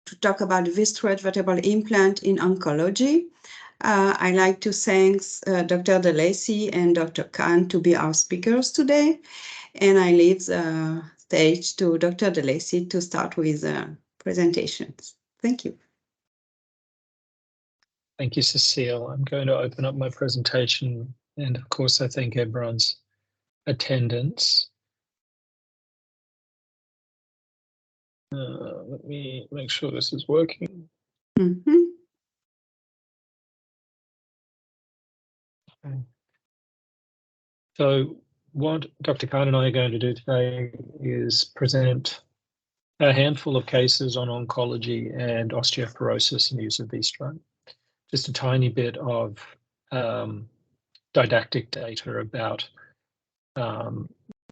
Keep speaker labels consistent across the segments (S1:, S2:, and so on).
S1: to talk about the V-STRUT vertebral implant in oncology. I'd like to thank Dr. DeLacy and Dr. Khan to be our speakers today. And I leave the stage to Dr. DeLacy to start with presentations. Thank you.
S2: Thank you, Cecile. I'm going to open up my presentation. And of course, I thank everyone's attendance. Let me make sure this is working.
S1: Mm-hmm.
S2: Okay. So what Dr. Khan and I are going to do today is present a handful of cases on oncology and osteoporosis and use of V-STRUT. Just a tiny bit of didactic data about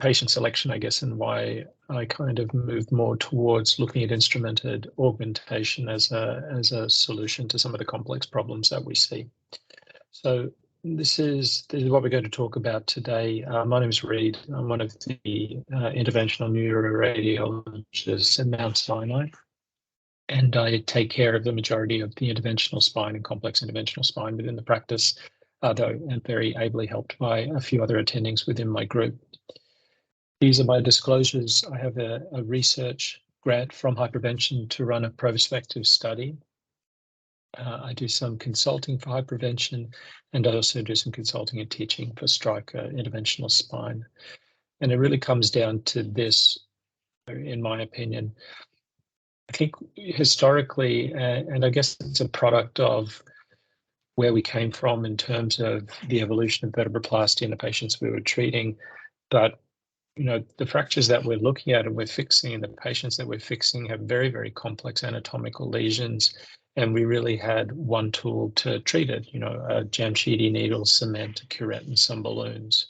S2: patient selection, I guess, and why I kind of moved more towards looking at instrumented augmentation as a solution to some of the complex problems that we see. So this is what we're going to talk about today. My name is Reid. I'm one of the interventional neuroradiologists at Mount Sinai, and I take care of the majority of the interventional spine and complex interventional spine within the practice, though I'm very ably helped by a few other attendings within my group. These are my disclosures. I have a research grant from Hypervention to run a prospective study. I do some consulting for Hypervention, and I also do some consulting and teaching for Stryker interventional spine. And it really comes down to this, in my opinion. I think historically, and I guess it's a product of where we came from in terms of the evolution of vertebroplasty in the patients we were treating, but the fractures that we're looking at and we're fixing, and the patients that we're fixing have very, very complex anatomical lesions. And we really had one tool to treat it, a Jamshidi needle, cement, a curette, and some balloons.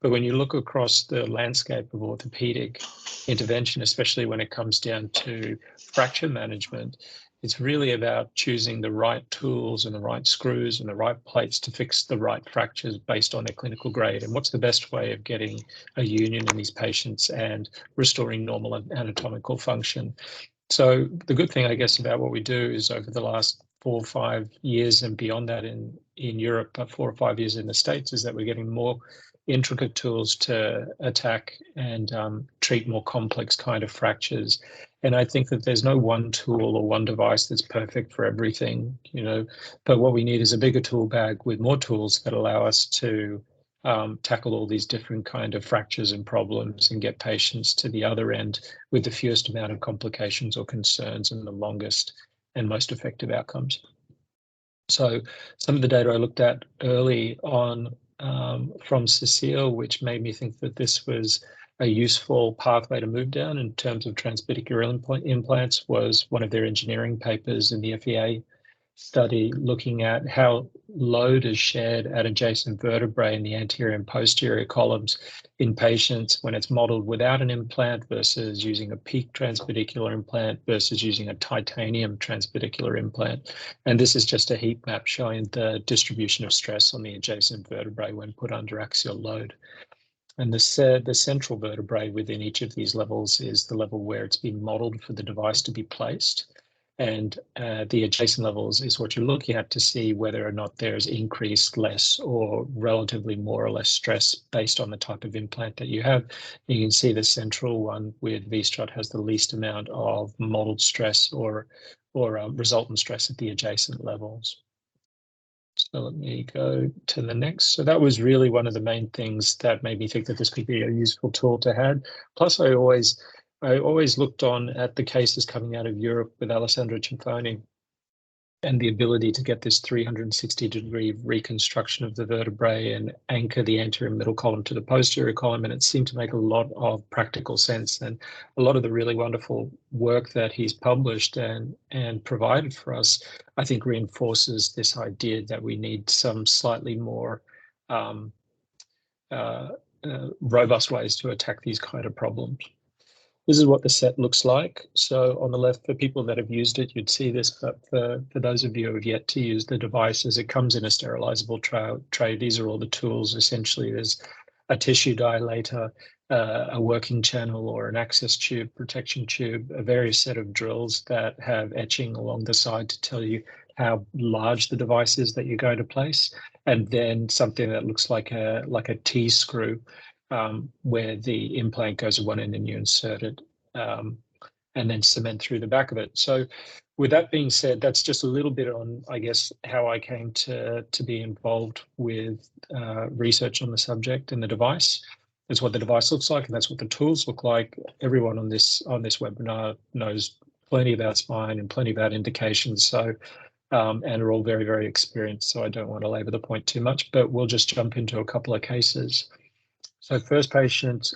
S2: But when you look across the landscape of orthopedic intervention, especially when it comes down to fracture management, it's really about choosing the right tools and the right screws and the right plates to fix the right fractures based on their clinical grade. And what's the best way of getting a union in these patients and restoring normal anatomical function? So the good thing, I guess, about what we do is over the last 4 or 5 years and beyond that in Europe, but 4 or 5 years in the States, is that we're getting more intricate tools to attack and treat more complex kind of fractures. And I think that there's no one tool or one device that's perfect for everything, but what we need is a bigger tool bag with more tools that allow us to tackle all these different kind of fractures and problems and get patients to the other end with the fewest amount of complications or concerns and the longest and most effective outcomes. So some of the data I looked at early on from Cecile, which made me think that this was a useful pathway to move down in terms of transpedicular implants, was one of their engineering papers in the FEA study looking at how load is shared at adjacent vertebrae in the anterior and posterior columns in patients when it's modeled without an implant versus using a PEEK transpedicular implant versus using a titanium transpedicular implant. And this is just a heat map showing the distribution of stress on the adjacent vertebrae when put under axial load. And the central vertebrae within each of these levels is the level where it's been modeled for the device to be placed. And the adjacent levels is what you're looking at to see whether or not there's increased, less, or relatively more or less stress based on the type of implant that you have. You can see the central one with V-STRUT has the least amount of modeled stress or resultant stress at the adjacent levels. So let me go to the next. So that was really one of the main things that made me think that this could be a useful tool to have. Plus, I always looked on at the cases coming out of Europe with Alessandro Cianfoni and the ability to get this 360-degree reconstruction of the vertebrae and anchor the anterior middle column to the posterior column. And it seemed to make a lot of practical sense. And a lot of the really wonderful work that he's published and provided for us, I think, reinforces this idea that we need some slightly more robust ways to attack these kind of problems. This is what the set looks like. So on the left, for people that have used it, you'd see this, but for those of you who have yet to use the devices, it comes in a sterilizable tray. These are all the tools. Essentially, there's a tissue dilator, a working channel or an access tube, protection tube, a various set of drills that have etching along the side to tell you how large the device is that you're going to place, and then something that looks like a T-screw where the implant goes at one end and you insert it, and then cement through the back of it. So with that being said, that's just a little bit on, I guess, how I came to be involved with research on the subject and the device. That's what the device looks like, and that's what the tools look like. Everyone on this webinar knows plenty about spine and plenty about indications, so and are all very, very experienced. So I don't want to labor the point too much, but we'll just jump into a couple of cases. So first patient,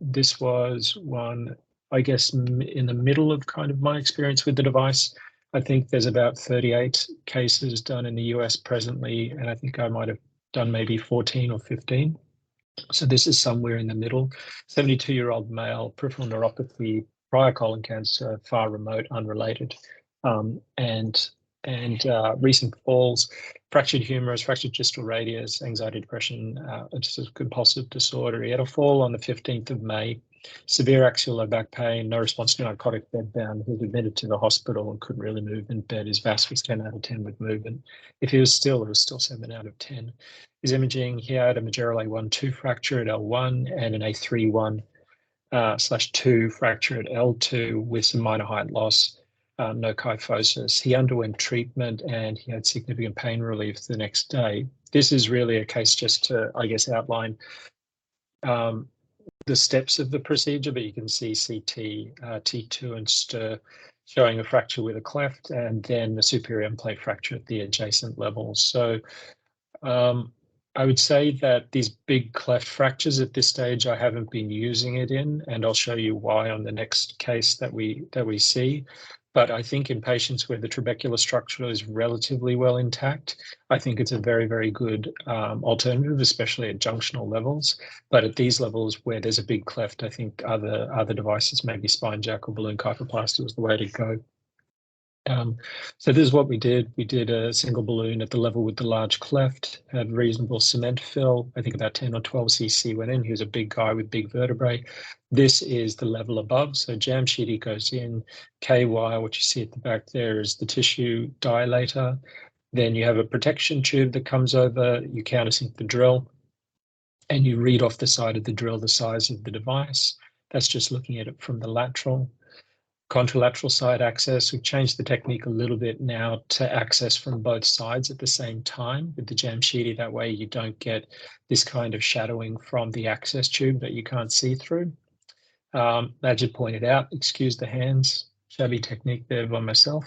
S2: this was one, I guess, in the middle of kind of my experience with the device. I think there's about 38 cases done in the US presently, and I think I might have done maybe 14 or 15. So this is somewhere in the middle. 72-year-old male, peripheral neuropathy, prior colon cancer, far remote, unrelated, and recent falls, fractured humerus, fractured distal radius, anxiety, depression, obsessive compulsive disorder. He had a fall on the 15th of May, severe axial low back pain, no response to narcotic, bedbound. He was admitted to the hospital and couldn't really move in bed. His VAS was 10 out of 10 with movement. If he was still, it was still 7 out of 10. His imaging, he had a Mageral A1-2 fracture at L1 and an A3-1/2 fracture at L2 with some minor height loss, no kyphosis. He underwent treatment and he had significant pain relief the next day. This is really a case just to, I guess, outline the steps of the procedure, but you can see CT, T2 and STIR showing a fracture with a cleft and then the superior end plate fracture at the adjacent levels. So I would say that these big cleft fractures at this stage, I haven't been using it in, and I'll show you why on the next case that we see. But I think in patients where the trabecular structure is relatively well intact, I think it's a very, very good alternative, especially at junctional levels. But at these levels where there's a big cleft, I think other devices, maybe spine jack or balloon kyphoplasty, was the way to go. So this is what we did. We did a single balloon at the level with the large cleft, had reasonable cement fill. I think about 10 or 12 cc went in. He was a big guy with big vertebrae. This is the level above. So jam sheety goes in. KY, what you see at the back there is the tissue dilator. Then you have a protection tube that comes over. You countersink the drill and you read off the side of the drill the size of the device. That's just looking at it from the lateral. Contralateral side access, we've changed the technique a little bit now to access from both sides at the same time with the jam sheety. That way you don't get this kind of shadowing from the access tube that you can't see through. Majid pointed out, excuse the hands, shabby technique there by myself.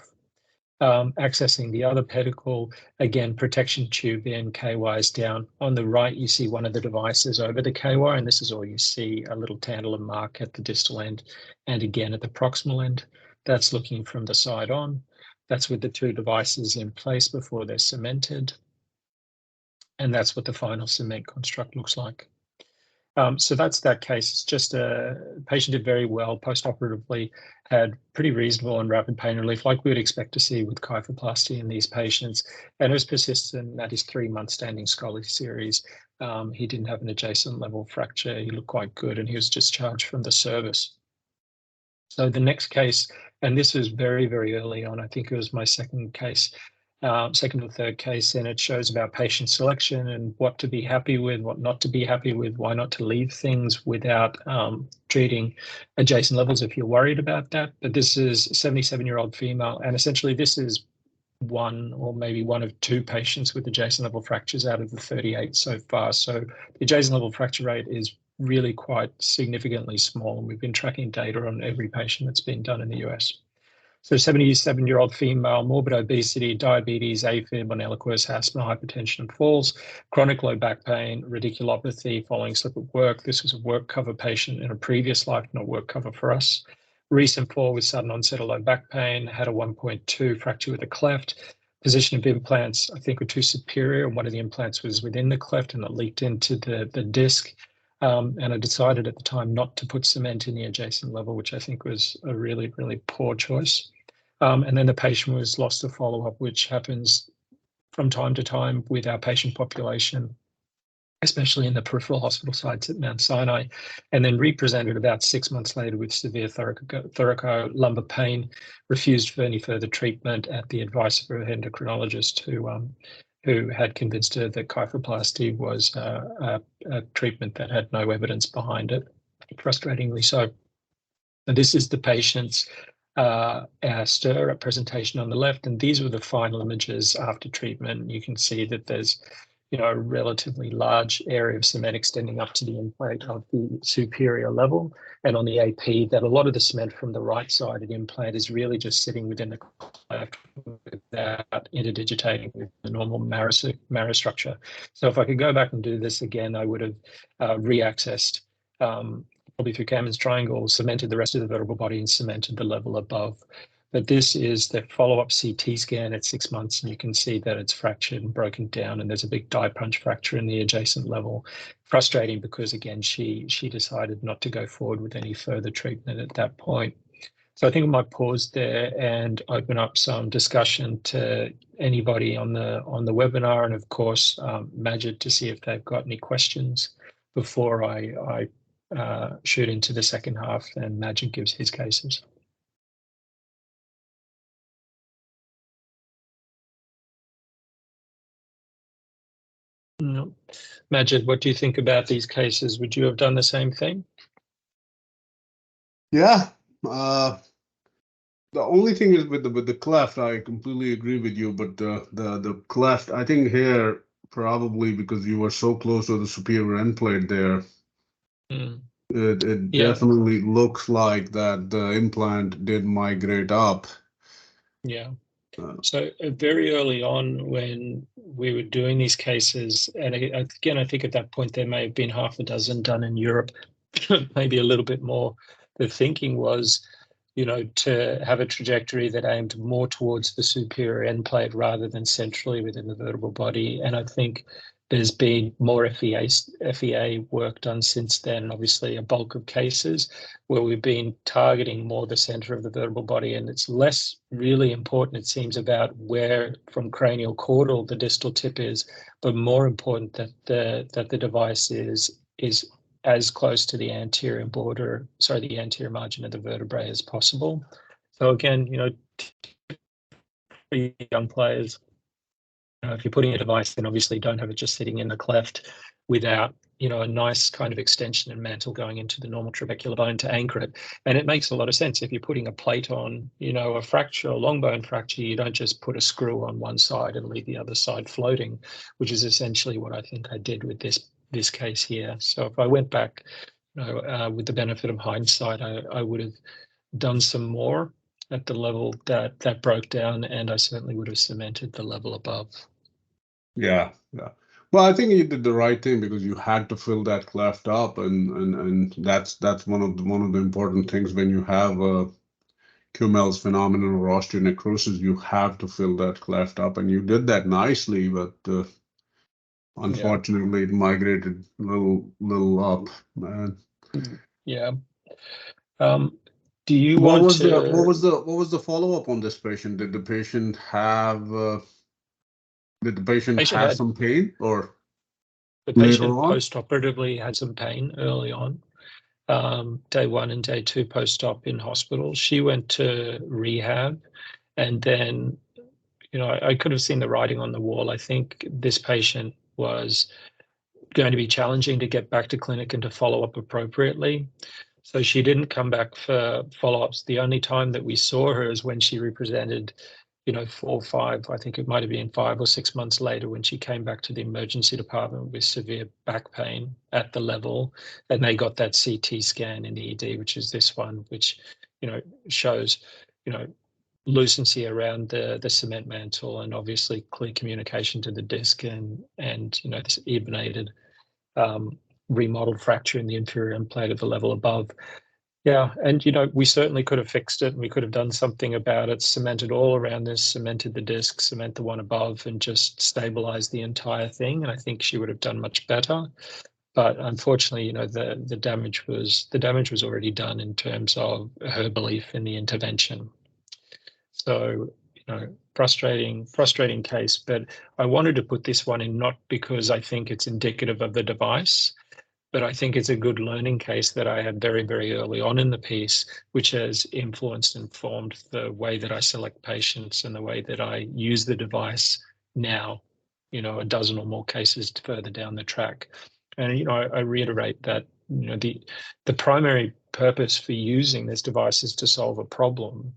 S2: Accessing the other pedicle, again, protection tube in, KY is down. On the right, you see one of the devices over the KY, and this is all you see, a little tantalum mark at the distal end, and again at the proximal end. That's looking from the side on. That's with the two devices in place before they're cemented. And that's what the final cement construct looks like. So that's that case. It's just a patient did very well post-operatively, had pretty reasonable and rapid pain relief, like we would expect to see with kyphoplasty in these patients. And it was persistent at his 3-month standing Scully series. He didn't have an adjacent level fracture. He looked quite good, and he was discharged from the service. So the next case, and this was very, very early on, I think it was my second case, second or third case, and it shows about patient selection and what to be happy with, what not to be happy with, why not to leave things without treating adjacent levels if you're worried about that. But this is a 77-year-old female, and essentially this is one or maybe one of two patients with adjacent level fractures out of the 38 so far. So the adjacent level fracture rate is really quite significantly small, and we've been tracking data on every patient that's been done in the US. So 77-year-old female, morbid obesity, diabetes, AFib, on Eliquis, asthma, hypertension, and falls, chronic low back pain, radiculopathy following slip at work. This was a work cover patient in a previous life, not work cover for us. Recent fall with sudden onset of low back pain, had a 1.2 fracture with a cleft. Position of implants, I think, were too superior, and one of the implants was within the cleft and it leaked into the disc. And I decided at the time not to put cement in the adjacent level, which I think was a really, really poor choice. And then the patient was lost to follow-up, which happens from time to time with our patient population. especially in the peripheral hospital sites at Mount Sinai, and then represented about 6 months later with severe thoracolumbar pain, refused for any further treatment at the advice of her endocrinologist, who had convinced her that kyphoplasty was a treatment that had no evidence behind it, frustratingly so. And this is the patient's STIR presentation on the left, and these were the final images after treatment. You can see that there's a relatively large area of cement extending up to the implant of the superior level. And on the AP, that a lot of the cement from the right side of the implant is really just sitting within the cleft without interdigitating with the normal marrow structure. So if I could go back and do this again, I would have re-accessed probably through Cameron's triangle, cemented the rest of the vertebral body and cemented the level above. But this is the follow-up CT scan at 6 months, and you can see that it's fractured and broken down, and there's a big die punch fracture in the adjacent level. Frustrating because, again, she decided not to go forward with any further treatment at that point. So I think I might pause there and open up some discussion to anybody on the webinar, and of course, Majid, to see if they've got any questions before I shoot into the second half and Majid gives his cases. No. Majid, what do you think about these cases? Would you have done the same thing?
S3: Yeah. The only thing is with the cleft, I completely agree with you, but the cleft, I think here, probably because you were so close to the superior end plate there, it definitely looks like that the implant did migrate up.
S2: Yeah. So very early on when we were doing these cases, and again, I think at that point there may have been half a dozen done in Europe, maybe a little bit more. The thinking was, to have a trajectory that aimed more towards the superior end plate rather than centrally within the vertebral body. And I think there's been more FEA work done since then, obviously a bulk of cases where we've been targeting more the center of the vertebral body, and it's less really important, it seems, about where from cranial caudal the distal tip is, but more important that the device is as close to the anterior the anterior margin of the vertebrae as possible. So again, for young players, if you're putting a device, then obviously don't have it just sitting in the cleft without, a nice kind of extension and mantle going into the normal trabecular bone to anchor it. And it makes a lot of sense. If you're putting a plate on, a fracture, a long bone fracture, you don't just put a screw on one side and leave the other side floating, which is essentially what I think I did with this case here. So if I went back, with the benefit of hindsight, I would have done some more at the level that broke down, and I certainly would have cemented the level above.
S3: Yeah. Well, I think you did the right thing because you had to fill that cleft up, and that's one of the important things when you have a Kuhlmann's phenomenon or osteonecrosis. You have to fill that cleft up, and you did that nicely, but unfortunately, it migrated a little up, man.
S2: Yeah. Do you want to?
S3: What was the follow up on this patient? Did the patient have? Did the patient have some pain, or
S2: the patient post-operatively had some pain early on, day 1 and day 2 post-op in hospital? She went to rehab, and then, I could have seen the writing on the wall. I think this patient was going to be challenging to get back to clinic and to follow up appropriately. So she didn't come back for follow-ups. The only time that we saw her is when she represented, 4 or 5, I think it might have been 5 or 6 months later, when she came back to the emergency department with severe back pain at the level, and they got that CT scan in the ED, which is this one, which, shows, lucency around the cement mantle, and obviously clear communication to the disc, and this ebanated remodeled fracture in the inferior end plate at the level above. Yeah, and we certainly could have fixed it, and we could have done something about it, cemented all around this, cemented the disc, cement the one above, and just stabilized the entire thing. And I think she would have done much better. But unfortunately, the damage was already done in terms of her belief in the intervention. So, frustrating case. But I wanted to put this one in not because I think it's indicative of the device, but I think it's a good learning case that I had very, very early on in the piece, which has influenced and formed the way that I select patients and the way that I use the device now, a dozen or more cases further down the track. And, I reiterate that, the primary purpose for using this device is to solve a problem.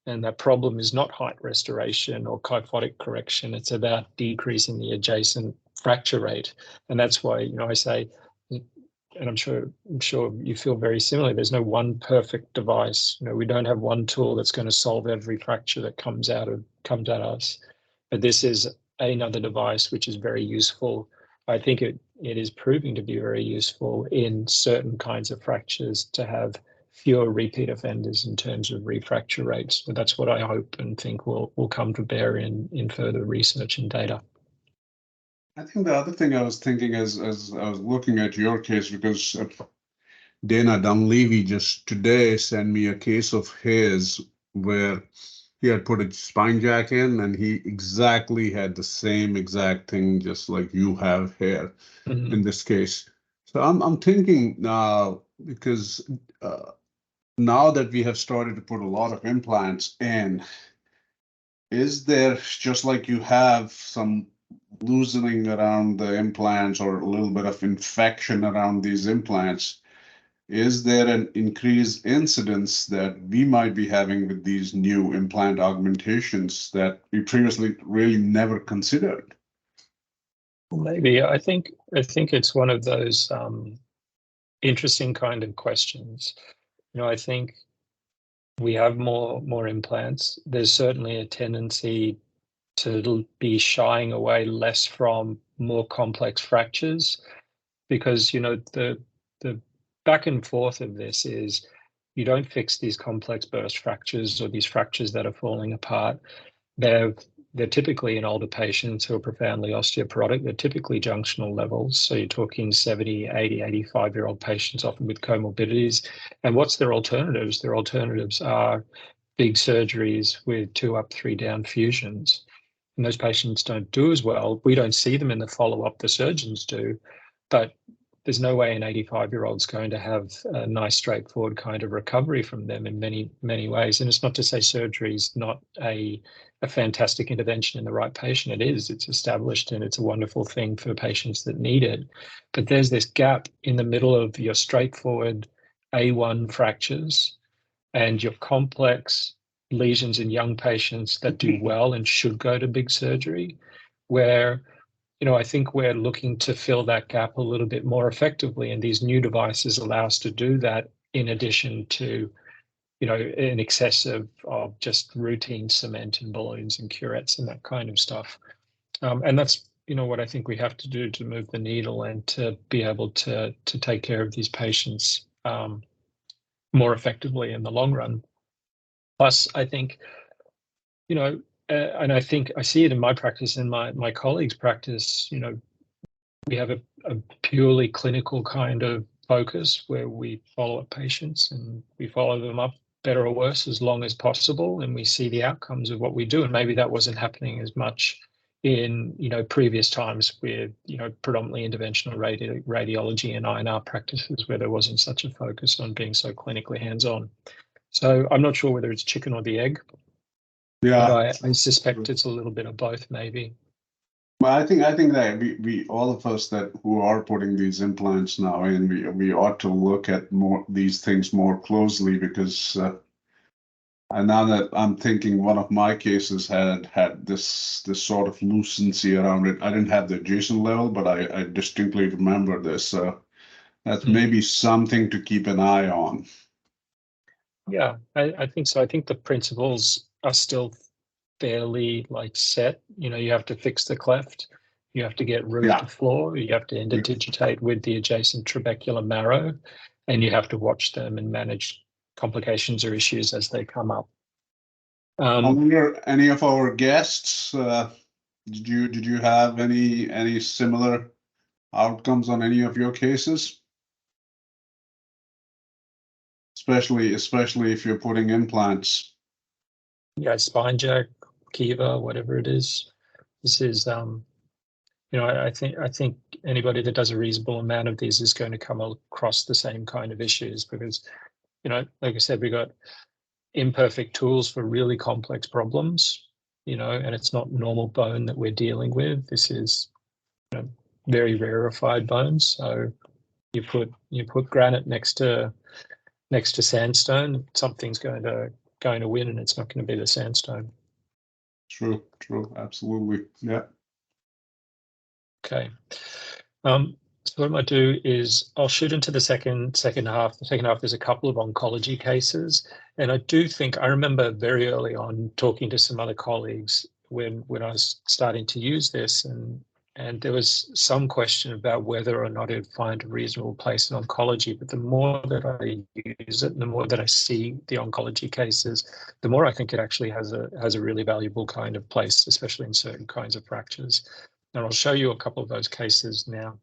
S2: And that problem is not height restoration or kyphotic correction. It's about decreasing the adjacent fracture rate. And that's why, I say, and I'm sure you feel very similarly, there's no one perfect device. We don't have one tool that's going to solve every fracture that comes at us. But this is another device which is very useful. I think it is proving to be very useful in certain kinds of fractures to have fewer repeat offenders in terms of refracture rates. So that's what I hope and think will come to bear in further research and data.
S3: I think the other thing I was thinking as I was looking at your case, because Dana Dunleavy just today sent me a case of his where he had put a spine jack in and he exactly had the same exact thing, just like you have here in this case. So I'm thinking now, because now that we have started to put a lot of implants in, is there, just like you have some loosening around the implants or a little bit of infection around these implants, is there an increased incidence that we might be having with these new implant augmentations that we previously really never considered?
S2: Maybe. I think it's one of those interesting kind of questions. I think we have more implants. There's certainly a tendency to be shying away less from more complex fractures, because the back and forth of this is you don't fix these complex burst fractures or these fractures that are falling apart. They're typically in older patients who are profoundly osteoporotic. They're typically junctional levels. So you're talking 70, 80, 85-year-old patients, often with comorbidities. And what's their alternatives? Their alternatives are big surgeries with 2 up, 3 down fusions. And those patients don't do as well. We don't see them in the follow-up, the surgeons do, but there's no way an 85-year-old's going to have a nice, straightforward kind of recovery from them in many, many ways. And it's not to say surgery is not a fantastic intervention in the right patient. It is. It's established and it's a wonderful thing for patients that need it. But there's this gap in the middle of your straightforward A1 fractures and your complex lesions in young patients that do well and should go to big surgery, where I think we're looking to fill that gap a little bit more effectively, and these new devices allow us to do that in addition to, in excess of just routine cement and balloons and curettes and that kind of stuff. And that's, what I think we have to do to move the needle and to be able to take care of these patients more effectively in the long run. Plus, I think, and I think I see it in my practice and my colleagues' practice, we have a purely clinical kind of focus where we follow up patients and we follow them up better or worse as long as possible, and we see the outcomes of what we do. And maybe that wasn't happening as much in previous times with predominantly interventional radiology and INR practices where there wasn't such a focus on being so clinically hands-on. So I'm not sure whether it's chicken or the egg. Yeah, but I suspect it's a little bit of both, maybe.
S3: Well, I think that we all of us that who are putting these implants now in, we ought to look at these things more closely, because and now that I'm thinking, one of my cases had this sort of lucency around it. I didn't have the adjacent level, but I distinctly remember this. That's maybe something to keep an eye on.
S2: Yeah, I think so. I think the principles are still fairly set. You have to fix the cleft, you have to get roof to floor, you have to interdigitate with the adjacent trabecular marrow, and you have to watch them and manage complications or issues as they come up.
S3: I wonder, any of our guests, did you have any similar outcomes on any of your cases? Especially if you're putting implants.
S2: Yeah, spine jack Kiva, whatever it is. This is, I think anybody that does a reasonable amount of these is going to come across the same kind of issues because, like I said, we got imperfect tools for really complex problems, and it's not normal bone that we're dealing with. This is very rarefied bones. So you put granite next to sandstone, something's going to win, and it's not going to be the sandstone.
S3: True, absolutely, yeah.
S2: Okay. So what I might do is I'll shoot into the second half. The second half, there's a couple of oncology cases, and I remember very early on talking to some other colleagues when I was starting to use this, and there was some question about whether or not it'd find a reasonable place in oncology. But the more that I use it, and the more that I see the oncology cases, the more I think it actually has a really valuable kind of place, especially in certain kinds of fractures. And I'll show you a couple of those cases now.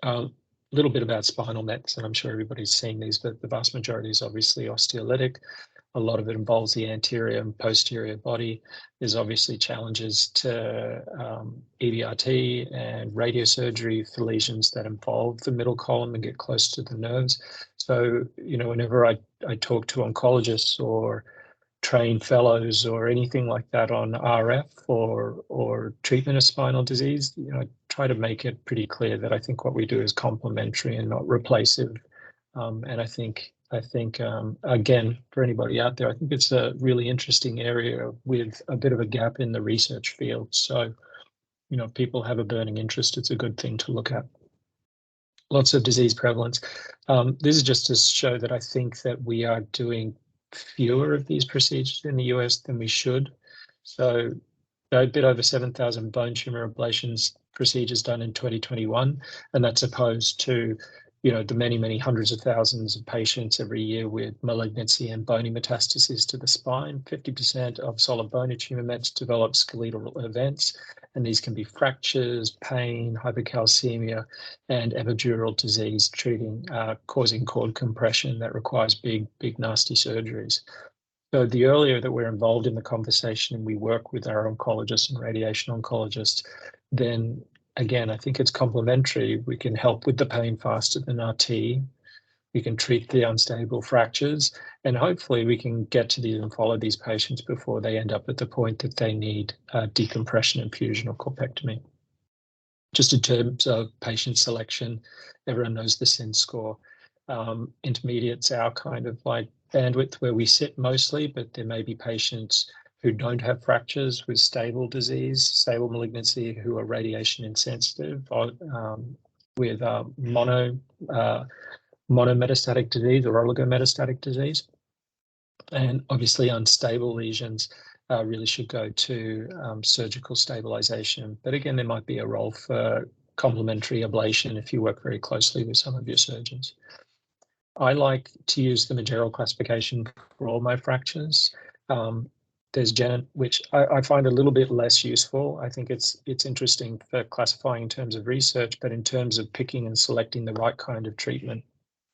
S2: A little bit about spinal nets, and I'm sure everybody's seen these, but the vast majority is obviously osteolytic. A lot of it involves the anterior and posterior body. There's obviously challenges to EVRT and radiosurgery for lesions that involve the middle column and get close to the nerves. So, whenever I talk to oncologists or trained fellows or anything like that on RF or treatment of spinal disease, I try to make it pretty clear that I think what we do is complementary and not replacive. And I think again, for anybody out there, I think it's a really interesting area with a bit of a gap in the research field. So, if people have a burning interest, it's a good thing to look at. Lots of disease prevalence. This is just to show that I think that we are doing fewer of these procedures in the US than we should. So a bit over 7,000 bone tumor ablations procedures done in 2021, and that's opposed to the many hundreds of thousands of patients every year with malignancy and bony metastases to the spine. 50% of solid bony tumor mets develop skeletal events, and these can be fractures, pain, hypercalcemia, and epidural disease causing cord compression that requires big nasty surgeries. So the earlier that we're involved in the conversation and we work with our oncologists and radiation oncologists, then again, I think it's complementary. We can help with the pain faster than RT. We can treat the unstable fractures, and hopefully we can get to these and follow these patients before they end up at the point that they need decompression, infusion, or corpectomy. Just in terms of patient selection, everyone knows the SIN score. Intermediate's our kind of like bandwidth where we sit mostly, but there may be patients who don't have fractures with stable disease, stable malignancy, who are radiation insensitive, or with monometastatic disease or oligometastatic disease. And obviously unstable lesions really should go to surgical stabilization. But again, there might be a role for complementary ablation if you work very closely with some of your surgeons. I like to use the Majero classification for all my fractures. There's Janet, which I find a little bit less useful. I think it's interesting for classifying in terms of research, but in terms of picking and selecting the right kind of treatment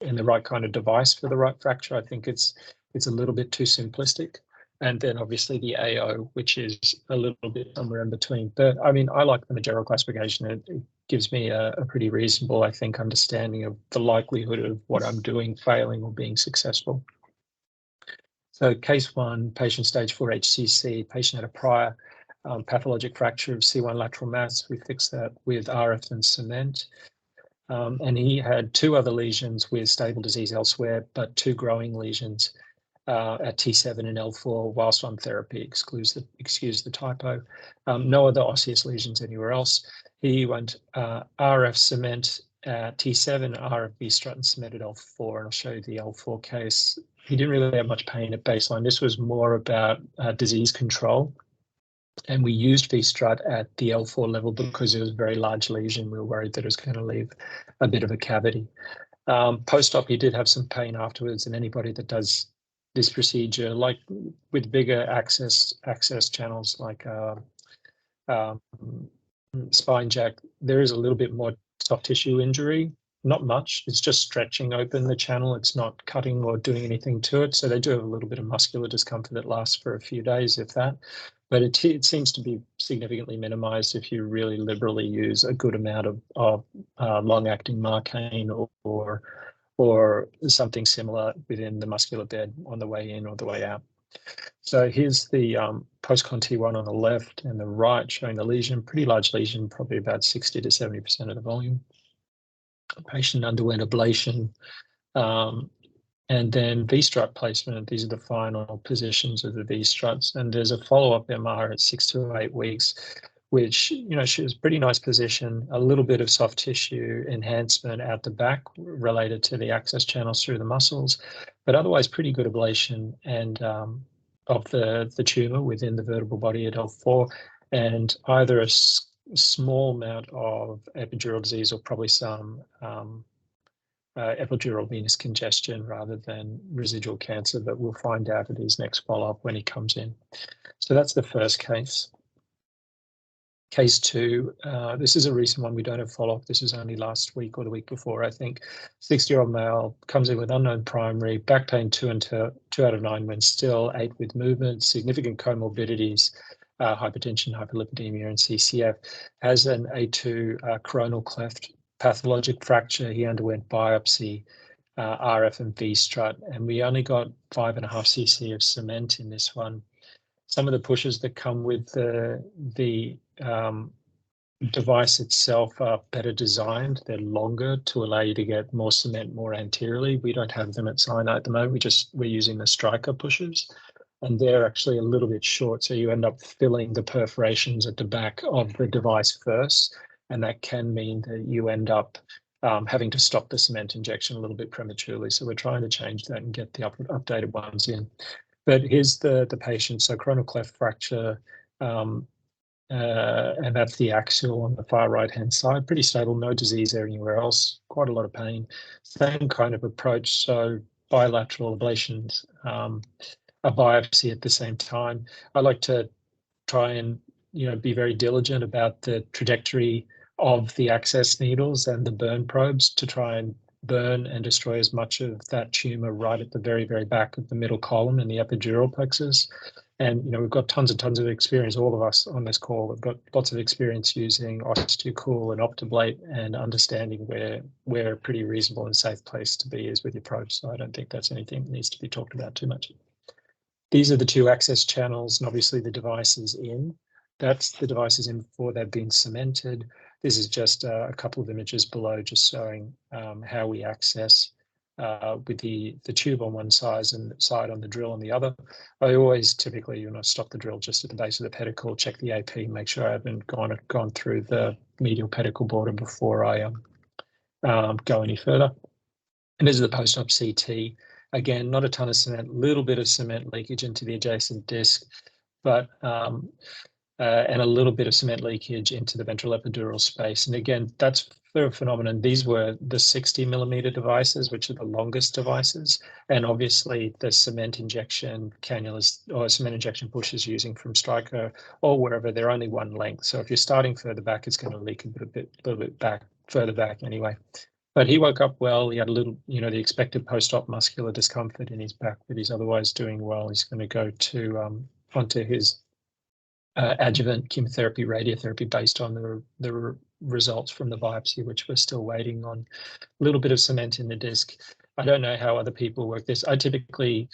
S2: and the right kind of device for the right fracture, I think it's a little bit too simplistic. And then obviously the AO, which is a little bit somewhere in between. But I mean, I like the Majero classification. It gives me a pretty reasonable, I think, understanding of the likelihood of what I'm doing failing or being successful. So case 1, patient stage 4 HCC, patient had a prior pathologic fracture of C1 lateral mass. We fixed that with RF and cement. And he had 2 other lesions with stable disease elsewhere, but 2 growing lesions at T7 and L4 whilst on therapy, excuse the typo. No other osseous lesions anywhere else. He went RF cement at T7, RF V-STRUT and cement at L4, and I'll show you the L4 case. He didn't really have much pain at baseline. This was more about disease control. And we used V-STRUT at the L4 level because it was a very large lesion. We were worried that it was going to leave a bit of a cavity. Post-op, he did have some pain afterwards, and anybody that does this procedure, like with bigger access channels like spine jack, there is a little bit more soft tissue injury not much. It's just stretching open the channel. It's not cutting or doing anything to it. So they do have a little bit of muscular discomfort that lasts for a few days, if that. But it seems to be significantly minimized if you really liberally use a good amount of long-acting Marcaine or something similar within the muscular bed on the way in or the way out. So here's the post-con T1 on the left and the right showing the lesion, pretty large lesion, probably about 60 to 70% of the volume. The patient underwent ablation and then V-strut placement. These are the final positions of the V-struts. And there's a follow-up MR at 6 to 8 weeks, which, she was pretty nice position, a little bit of soft tissue enhancement out the back related to the access channels through the muscles, but otherwise pretty good ablation and of the tumor within the vertebral body at L4, and either a small amount of epidural disease or probably some epidural venous congestion rather than residual cancer, but we'll find out at his next follow-up when he comes in. So that's the first case. Case 2, this is a recent one. We don't have follow-up. This is only last week or the week before, I think. 60-year-old male comes in with unknown primary, back pain 2 out of 9 when still, 8 with movement, significant comorbidities, hypertension, hyperlipidemia, and CCF. Has an A2 coronal cleft pathologic fracture. He underwent biopsy, RF and V-strut, and we only got 5.5 cc of cement in this one. Some of the pushes that come with the device itself are better designed. They're longer to allow you to get more cement more anteriorly. We don't have them at Sinai at the moment. We're using the striker pushers, and they're actually a little bit short. So you end up filling the perforations at the back of the device first, and that can mean that you end up having to stop the cement injection a little bit prematurely. So we're trying to change that and get the updated ones in. But here's the patient, so coronal cleft fracture, and that's the axial on the far right-hand side. Pretty stable, no disease anywhere else, quite a lot of pain. Same kind of approach, so bilateral ablations, a biopsy at the same time. I like to try and be very diligent about the trajectory of the access needles and the burn probes to try and burn and destroy as much of that tumor right at the very, very back of the middle column in the epidural plexus. And we've got tons and tons of experience, all of us on this call. We've got lots of experience using OsteoCool and Optablate and understanding where a pretty reasonable and safe place to be is with your probes. So I don't think that's anything that needs to be talked about too much. These are the 2 access channels, and obviously the device is in. That's the device is in before they've been cemented. This is just a couple of images below, just showing how we access with the tube on one side and side on the drill on the other. I always typically stop the drill just at the base of the pedicle, check the AP, make sure I haven't gone through the medial pedicle border before I go any further. And this is the post-op CT. Again, not a ton of cement, little bit of cement leakage into the adjacent disc, but and a little bit of cement leakage into the ventral epidural space. And again, that's the phenomenon. These were the 60mm devices, which are the longest devices. And obviously the cement injection cannulas or cement injection pushes using from Stryker or wherever, they're only one length. So if you're starting further back, it's going to leak a little bit back, further back anyway. But he woke up well. He had a little, the expected post-op muscular discomfort in his back, but he's otherwise doing well. He's going to go to onto his adjuvant chemotherapy, radiotherapy based on the results from the biopsy, which we're still waiting on. A little bit of cement in the disc. I don't know how other people work this. I typically,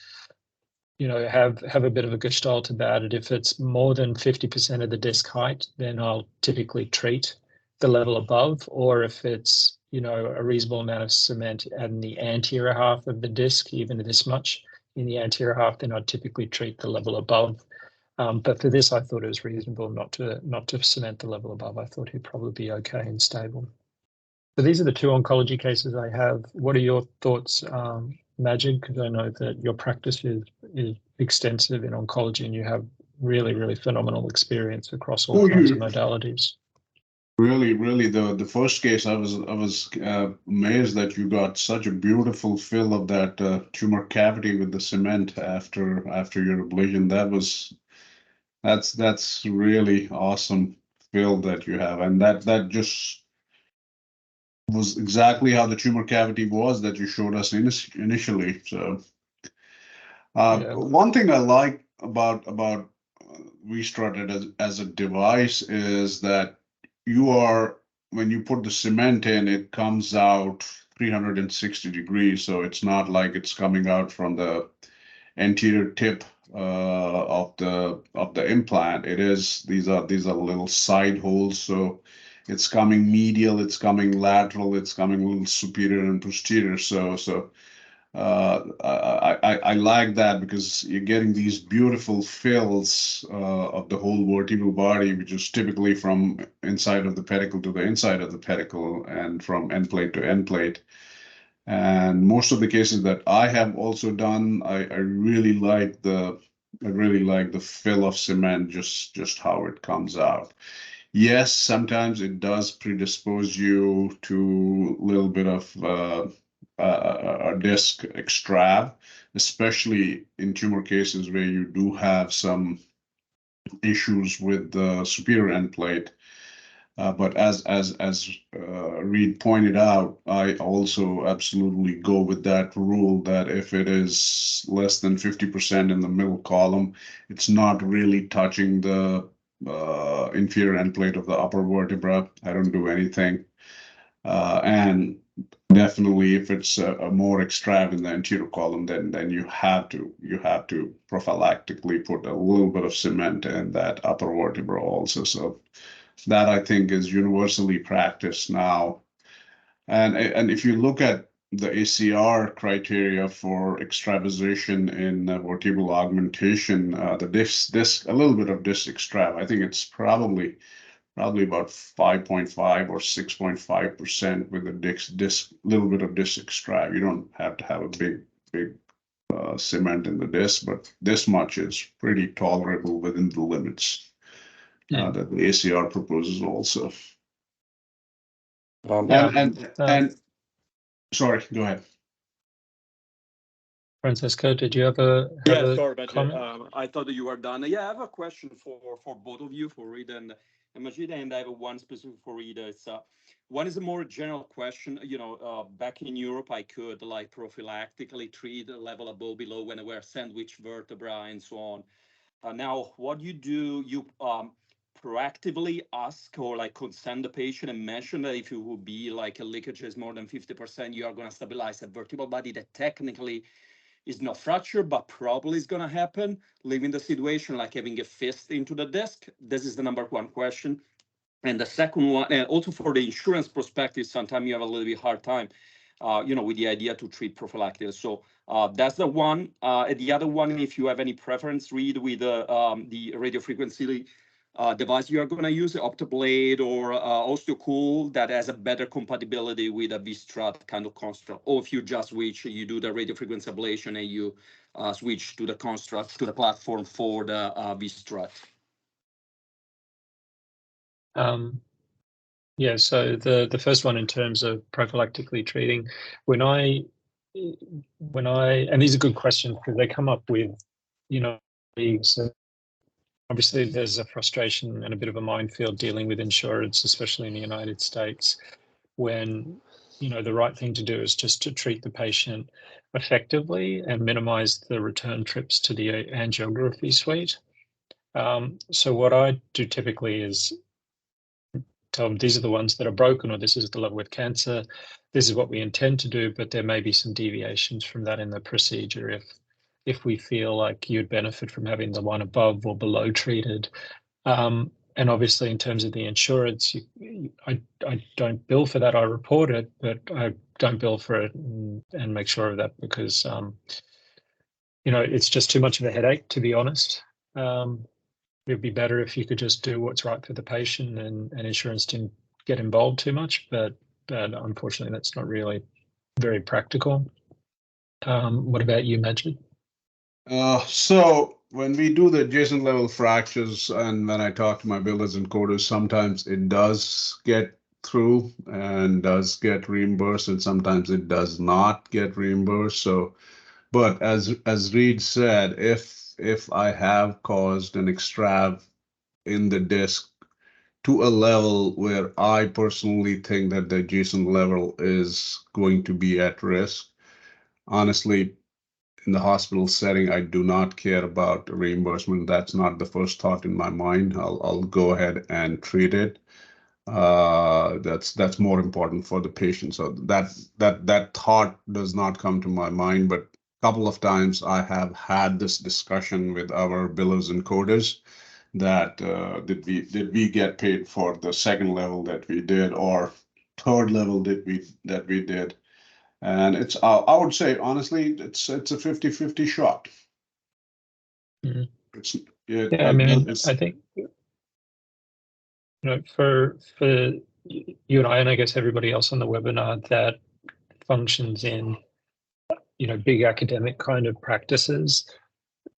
S2: have a bit of a gestalt about it. If it's more than 50% of the disc height, then I'll typically treat the level above, or if it's a reasonable amount of cement in the anterior half of the disc, even this much in the anterior half, then I'd typically treat the level above. But for this, I thought it was reasonable not to cement the level above. I thought he'd probably be okay and stable. So these are the 2 oncology cases I have. What are your thoughts, Majid? Because I know that your practice is extensive in oncology and you have really, really phenomenal experience across all kinds of modalities.
S3: Really, the first case, I was amazed that you got such a beautiful fill of that tumor cavity with the cement after your ablation. That's really awesome fill that you have, and that just was exactly how the tumor cavity was that you showed us initially. So one thing I like about V-STRUT as a device is that when you put the cement in, it comes out 360 degrees. So it's not like it's coming out from the anterior tip of the implant. These are little side holes. So it's coming medial, it's coming lateral, it's coming a little superior and posterior. So I like that because you're getting these beautiful fills of the whole vertebral body, which is typically from inside of the pedicle to the inside of the pedicle and from end plate to end plate. And most of the cases that I have also done, I really like the fill of cement, just how it comes out. Yes, sometimes it does predispose you to a little bit of a disc extrav, especially in tumor cases where you do have some issues with the superior end plate. But as Reed pointed out, I also absolutely go with that rule that if it is less than 50% in the middle column, it's not really touching the inferior end plate of the upper vertebra. I don't do anything. And definitely, if it's a more extrav in the anterior column, then you have to prophylactically put a little bit of cement in that upper vertebra also. So that I think is universally practiced now. And if you look at the ACR criteria for extravasation in vertebral augmentation, the disc, a little bit of disc extrav, I think it's probably about 5.5 or 6.5% with a disc, little bit of disc extrav. You don't have to have a big cement in the disc, but this much is pretty tolerable within the limits that the ACR proposes also. And sorry, go ahead.
S2: Francesco, did you have a comment?
S4: I thought that you were done. Yeah, I have a question for both of you, for Reed and Majid, and I have one specific for Reed. One is a more general question. Back in Europe, I could like prophylactically treat a level above, below when I wear sandwich vertebra and so on. Now, what you do, you proactively ask or like consent the patient and mention that if it would be like a leakage is more than 50%, you are going to stabilize a vertebral body that technically is not fractured, but probably is going to happen, leaving the situation like having a fist into the disc. This is the number one question. And the second one, and also for the insurance perspective, sometimes you have a little bit hard time, with the idea to treat prophylactic. So that's the one. The other one, if you have any preference, Reed, with the radio frequency device you are going to use, Optoblade or Osteocool, that has a better compatibility with a V-STRUT kind of construct, or if you just switch, you do the radio frequency ablation and you switch to the construct, to the platform for the V-STRUT.
S2: Yeah, so the first one in terms of prophylactically treating, when I and these are good questions because they come up with, so obviously there's a frustration and a bit of a minefield dealing with insurance, especially in the United States, when the right thing to do is just to treat the patient effectively and minimize the return trips to the angiography suite. So what I do typically is tell them these are the ones that are broken, or this is the level with cancer. This is what we intend to do, but there may be some deviations from that in the procedure if we feel like you'd benefit from having the one above or below treated. And obviously, in terms of the insurance, I don't bill for that. I report it, but I don't bill for it and make sure of that because, it's just too much of a headache, to be honest. It'd be better if you could just do what's right for the patient and insurance didn't get involved too much, but unfortunately that's not really very practical. What about you, Majid?
S3: So when we do the adjacent level fractures and when I talk to my billers and coders, sometimes it does get through and does get reimbursed, and sometimes it does not get reimbursed. So, but as Reed said, if I have caused an extrav in the disc to a level where I personally think that the adjacent level is going to be at risk. Honestly, in the hospital setting, I do not care about reimbursement. That's not the first thought in my mind. I'll go ahead and treat it. That's more important for the patient. So that thought does not come to my mind. But a couple of times I have had this discussion with our billers and coders that did we get paid for the second level that we did, or third level that we did. And it's I would say honestly it's a 50-50 shot.
S2: Mhm.
S3: It's
S2: Yeah, I mean, I think, for you and I guess everybody else on the webinar that functions in, big academic kind of practices,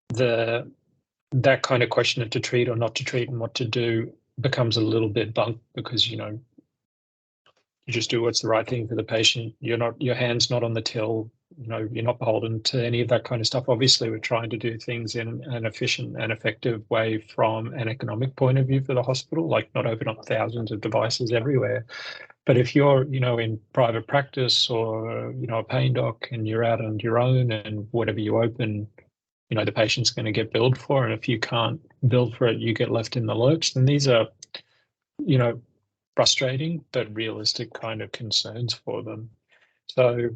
S2: that kind of question of to treat or not to treat and what to do becomes a little bit bunk, because you just do what's the right thing for the patient. Your hand's not on the till. You're not beholden to any of that kind of stuff. Obviously, we're trying to do things in an efficient and effective way from an economic point of view for the hospital, like not open up thousands of devices everywhere. But if you're, in private practice or, a pain doc, and you're out on your own, and whatever you open, the patient's going to get billed for. And if you can't bill for it, you get left in the lurch. Then these are, frustrating but realistic kind of concerns for them. So,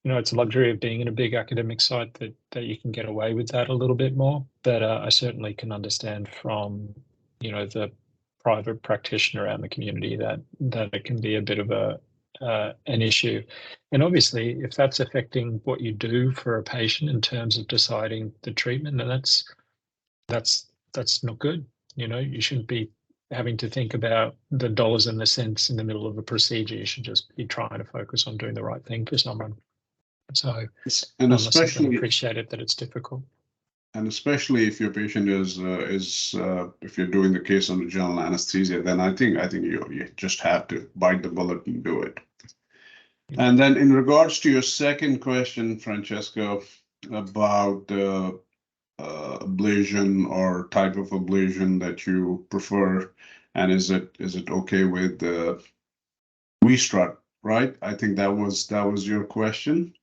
S2: it's a luxury of being in a big academic site that you can get away with that a little bit more. But I certainly can understand from, the private practitioner around the community that it can be a bit of an issue. And obviously, if that's affecting what you do for a patient in terms of deciding the treatment, then that's not good. You shouldn't be having to think about the dollars and the cents in the middle of a procedure. You should just be trying to focus on doing the right thing for someone. So,
S3: and
S2: especially appreciate it that it's difficult.
S3: And especially if your patient is if you're doing the case under general anesthesia, then I think you just have to bite the bullet and do it. Yeah. And then in regards to your second question, Francesco, about the ablation or type of ablation that you prefer, and is it okay with the V-STRUT, right? I think that was your question.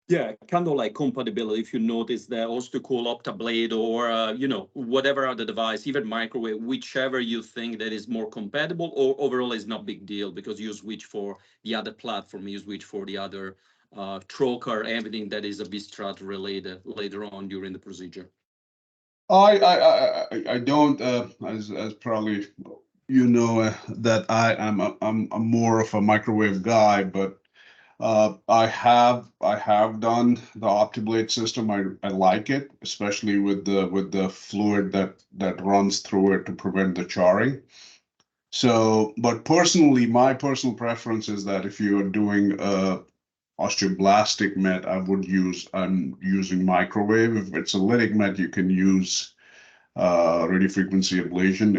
S4: Yeah, kind of like compatibility. If you notice the osteocool optablade or whatever other device, even microwave, whichever you think that is more compatible, or overall is not big deal because you switch for the other platform, you switch for the other trocar, everything that is a V-STRUT related later on during the procedure.
S3: I don't as probably that I'm more of a microwave guy, but I have done the OptiBlade system. I like it, especially with the fluid that runs through it to prevent the charring. So, but personally, my personal preference is that if you are doing osteoblastic met, I'm using microwave. If it's a lytic met, you can use radiofrequency ablation.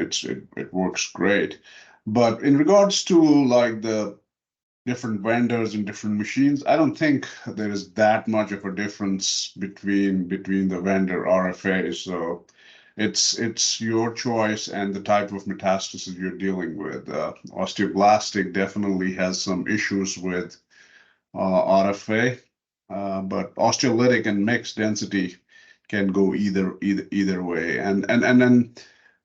S3: It works great. But in regards to like the different vendors and different machines, I don't think there is that much of a difference between the vendor RFAs. So it's your choice and the type of metastasis you're dealing with. Osteoblastic definitely has some issues with RFA, but osteolytic and mixed density can go either way. And then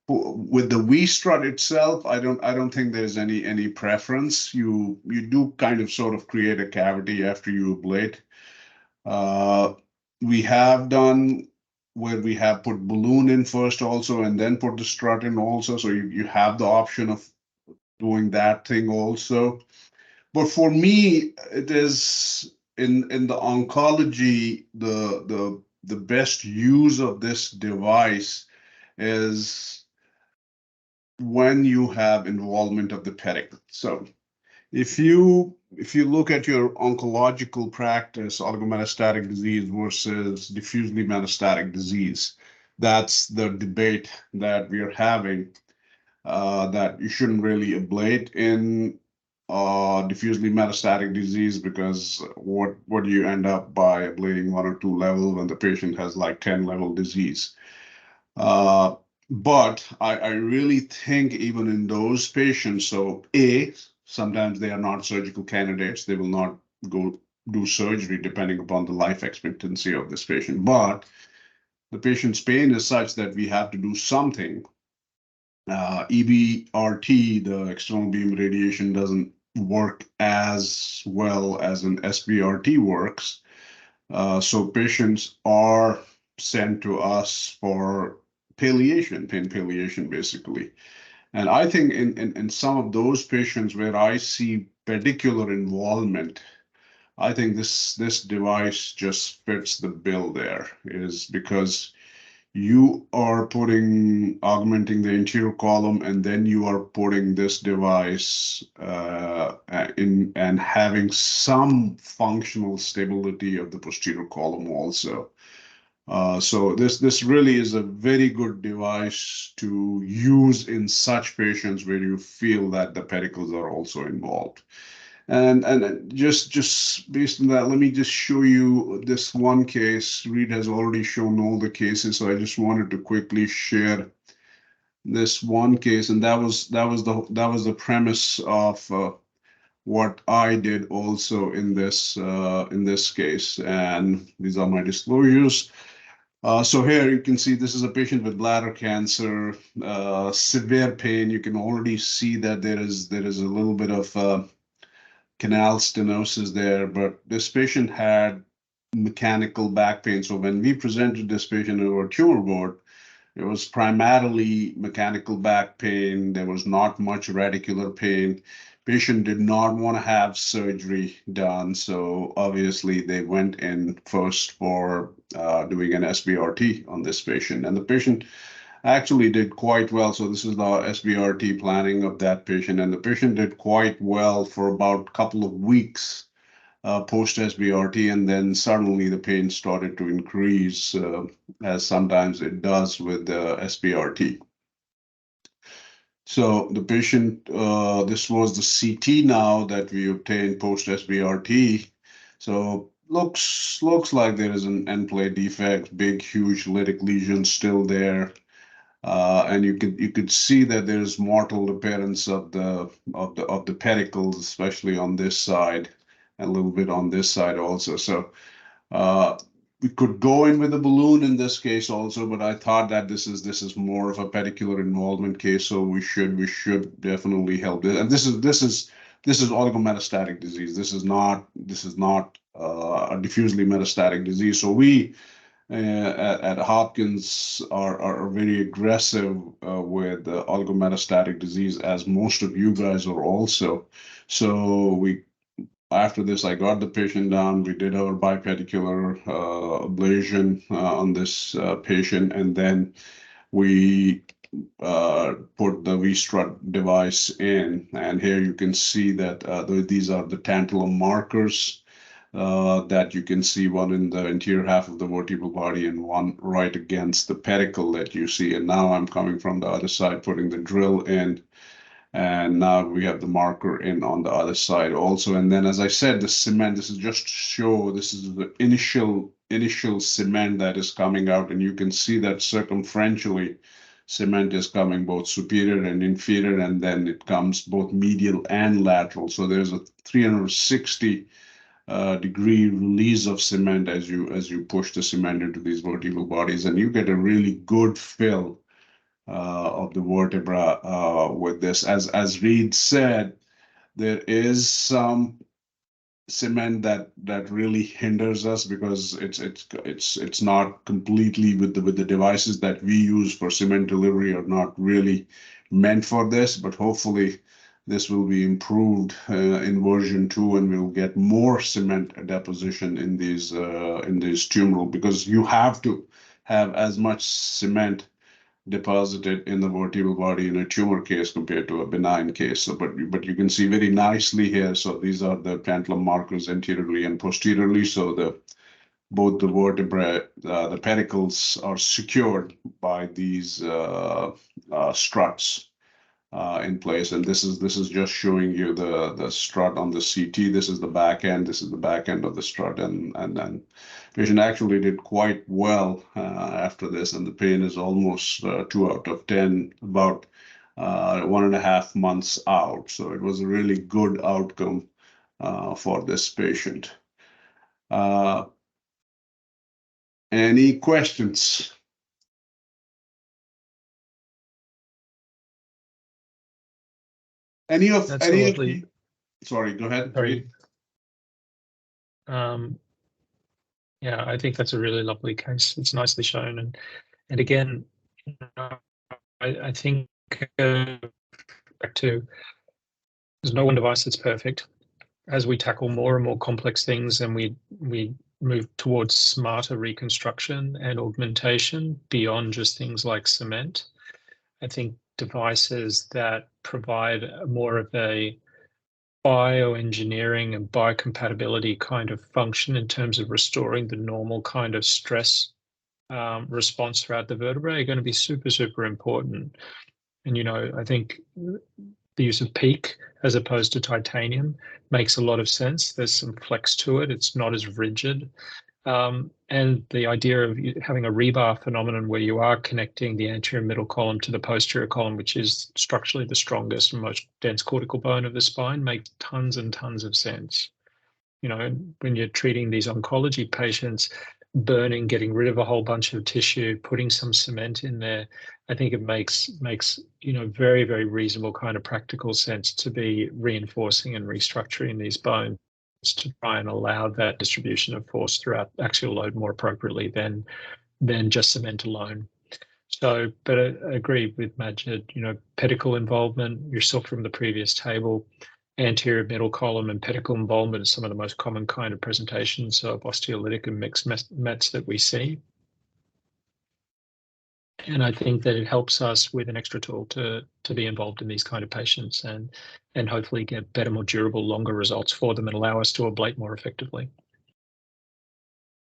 S3: with the V-STRUT itself, I don't think there's any preference. You do kind of sort of create a cavity after you ablate. We have done where we have put balloon in first also and then put the strut in also. So you have the option of doing that thing also. But for me, it is in the oncology, the best use of this device is when you have involvement of the pedicle. So if you look at your oncological practice, oligometastatic disease versus diffusely metastatic disease, that's the debate that we are having, that you shouldn't really ablate in diffusely metastatic disease, because what do you end up by ablating 1 or 2 level when the patient has like 10 level disease? but I really think even in those patients, so sometimes they are not surgical candidates. They will not go do surgery depending upon the life expectancy of this patient. But the patient's pain is such that we have to do something. EBRT, the external beam radiation, doesn't work as well as an SBRT works. So patients are sent to us for palliation, pain palliation, basically. And I think in some of those patients where I see pedicular involvement, I think this device just fits the bill there, is because you are augmenting the anterior column, and then you are putting this device in and having some functional stability of the posterior column also. So this really is a very good device to use in such patients where you feel that the pedicles are also involved. And just based on that, let me just show you this one case. Reed has already shown all the cases, so I just wanted to quickly share this one case, and that was the premise of what I did also in this case. And these are my disclosures. So here you can see this is a patient with bladder cancer, severe pain. You can already see that there is a little bit of canal stenosis there, but this patient had mechanical back pain. So when we presented this patient in our tumor board, it was primarily mechanical back pain. There was not much radicular pain. Patient did not want to have surgery done, so obviously they went in first for doing an SBRT on this patient, and the patient actually did quite well. So this is the SBRT planning of that patient, and the patient did quite well for about a couple of weeks post SBRT, and then suddenly the pain started to increase, as sometimes it does with the SBRT. So the patient, this was the CT now that we obtained post SBRT. So looks like there is an end plate defect, big, huge lytic lesion still there. And you could see that there's mottled appearance of the pedicles, especially on this side, and a little bit on this side also. So we could go in with a balloon in this case also, but I thought that this is more of a pedicular involvement case, so we should definitely help this. And this is oligometastatic disease. This is not a diffusely metastatic disease. So we at Hopkins are very aggressive with oligometastatic disease, as most of you guys are also. So after this, I got the patient down. We did our bipedicular ablation on this patient, and then we put the V-STRUT device in. And here you can see that these are the tantalum markers that you can see, one in the anterior half of the vertebral body and one right against the pedicle that you see. And now I'm coming from the other side, putting the drill in. And now we have the marker in on the other side also. And then, as I said, the cement, this is just to show, this is the initial cement that is coming out. And you can see that circumferentially, cement is coming both superior and inferior, and then it comes both medial and lateral. So there's a 360 degree release of cement as you push the cement into these vertebral bodies, and you get a really good fill of the vertebra with this. As Reed said, there is some cement that really hinders us because it's not completely with the devices that we use for cement delivery are not really meant for this, but hopefully this will be improved in version 2, and we'll get more cement deposition in these tumoral, because you have to have as much cement deposited in the vertebral body in a tumor case compared to a benign case. So, but you can see very nicely here. So these are the tantalum markers anteriorly and posteriorly. So both the vertebrae, the pedicles are secured by these struts. in place. And this is just showing you the strut on the CT. This is the back end. This is the back end of the strut, and then patient actually did quite well after this, and the pain is almost 2 out of 10, about 1.5 months out. So it was a really good outcome for this patient. Any questions? Any of sorry, go ahead.
S2: Sorry. Yeah, I think that's a really lovely case. It's nicely shown, and again, I think back to, there's no one device that's perfect. As we tackle more and more complex things, and we move towards smarter reconstruction and augmentation beyond just things like cement, I think devices that provide more of a bioengineering and biocompatibility kind of function in terms of restoring the normal kind of stress response throughout the vertebrae are going to be super, super important. And, you know, I think the use of PEEK as opposed to titanium makes a lot of sense. There's some flex to it. It's not as rigid. And the idea of having a rebar phenomenon where you are connecting the anterior middle column to the posterior column, which is structurally the strongest and most dense cortical bone of the spine, makes tons and tons of sense. You know, when you're treating these oncology patients, burning, getting rid of a whole bunch of tissue, putting some cement in there, I think it makes you know, very, very reasonable kind of practical sense to be reinforcing and restructuring these bones to try and allow that distribution of force throughout axial load more appropriately than just cement alone. So, but I agree with Majid, you know, pedicle involvement, you saw from the previous table, anterior middle column and pedicle involvement is some of the most common kind of presentations of osteolytic and mixed mets that we see. And I think that it helps us with an extra tool to be involved in these kind of patients and hopefully get better, more durable, longer results for them and allow us to ablate more effectively.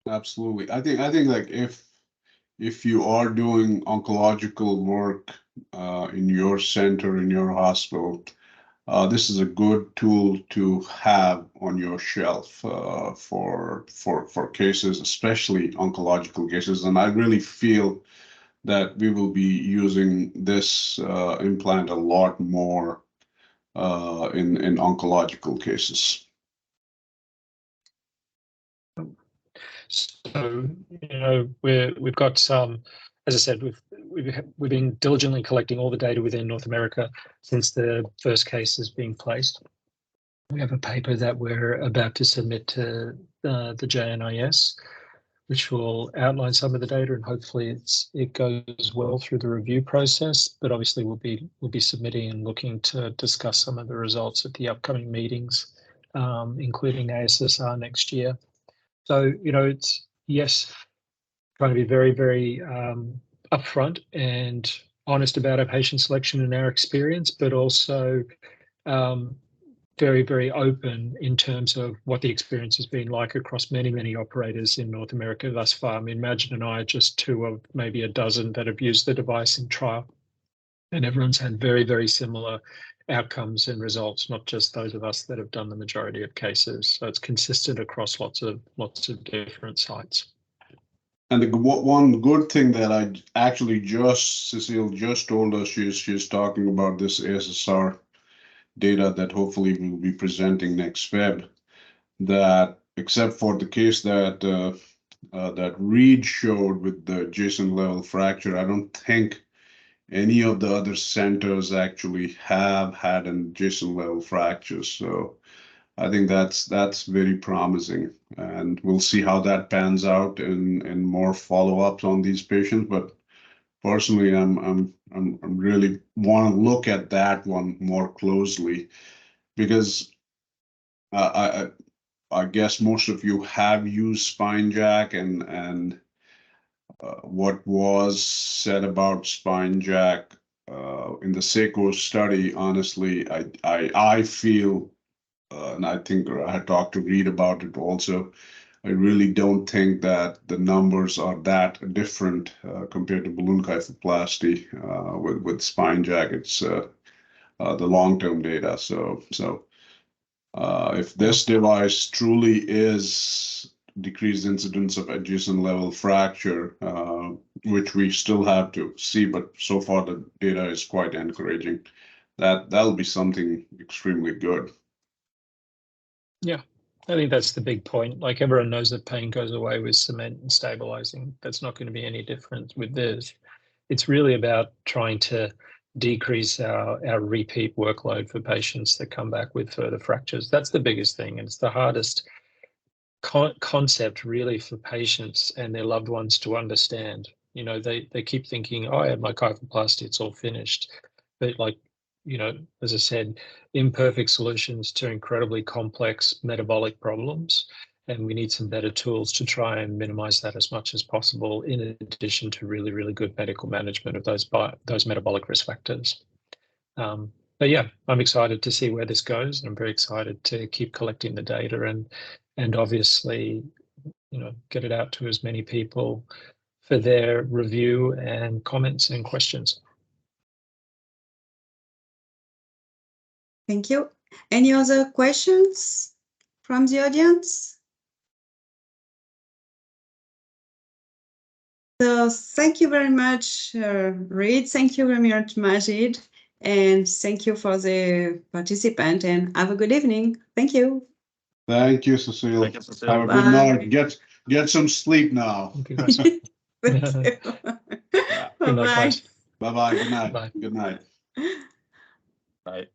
S3: Absolutely. I think like if you are doing oncological work in your center, in your hospital, this is a good tool to have on your shelf for cases, especially oncological cases. And I really feel that we will be using this implant a lot more in oncological cases.
S2: So, you know, we've got some, as I said, we've been diligently collecting all the data within North America since the first case has been placed. We have a paper that we're about to submit to the JNIS, which will outline some of the data, and hopefully it goes well through the review process. But obviously, we'll be submitting and looking to discuss some of the results at the upcoming meetings, including ASSR next year. So, you know, it's, yes, trying to be very, very upfront and honest about our patient selection and our experience, but also very, very open in terms of what the experience has been like across many, many operators in North America thus far. I mean, Majid and I are just 2 of maybe a dozen that have used the device in trial, and everyone's had very, very similar outcomes and results, not just those of us that have done the majority of cases. So it's consistent across lots of different sites.
S3: And the one good thing that I actually Cecile just told us, she's talking about this ASSR data that hopefully we'll be presenting next Feb, that except for the case that that Reed showed with the adjacent level fracture, I don't think any of the other centers actually have had an adjacent level fracture. So I think that's very promising, and we'll see how that pans out in more follow-ups on these patients. But personally, I'm really want to look at that one more closely, because I guess most of you have used SpineJack, and what was said about SpineJack in the SECO study, honestly, I feel, and I think I had talked to Reed about it also, I really don't think that the numbers are that different compared to balloon kyphoplasty with SpineJack. It's the long-term data. So if this device truly is decreased incidence of adjacent level fracture, which we still have to see, but so far the data is quite encouraging, that'll be something extremely good.
S2: Yeah, I think that's the big point. Like everyone knows that pain goes away with cement and stabilizing. That's not going to be any different with this. It's really about trying to decrease our repeat workload for patients that come back with further fractures. That's the biggest thing, and it's the hardest concept really for patients and their loved ones to understand. You know, they keep thinking, oh, I had my kyphoplasty, it's all finished. But like, you know, as I said, imperfect solutions to incredibly complex metabolic problems. And we need some better tools to try and minimize that as much as possible, in addition to really, really good medical management of those metabolic risk factors. But yeah, I'm excited to see where this goes. I'm very excited to keep collecting the data and obviously, you know, get it out to as many people for their review and comments and questions.
S1: Thank you. Any other questions from the audience? So thank you very much, Reid. Thank you very much, Majid. And thank you for the participant, and have a good evening. Thank you.
S3: Thank you, Cecile.
S4: Thank you, Cecile.
S3: Have a good night. Get some sleep now.
S2: Thank you, guys.
S1: Thank you.
S3: Yeah.
S2: Good night,
S1: Bye-bye.
S2: guys.
S3: Bye-bye. Good night.
S2: Bye.
S3: Good night.
S4: Bye.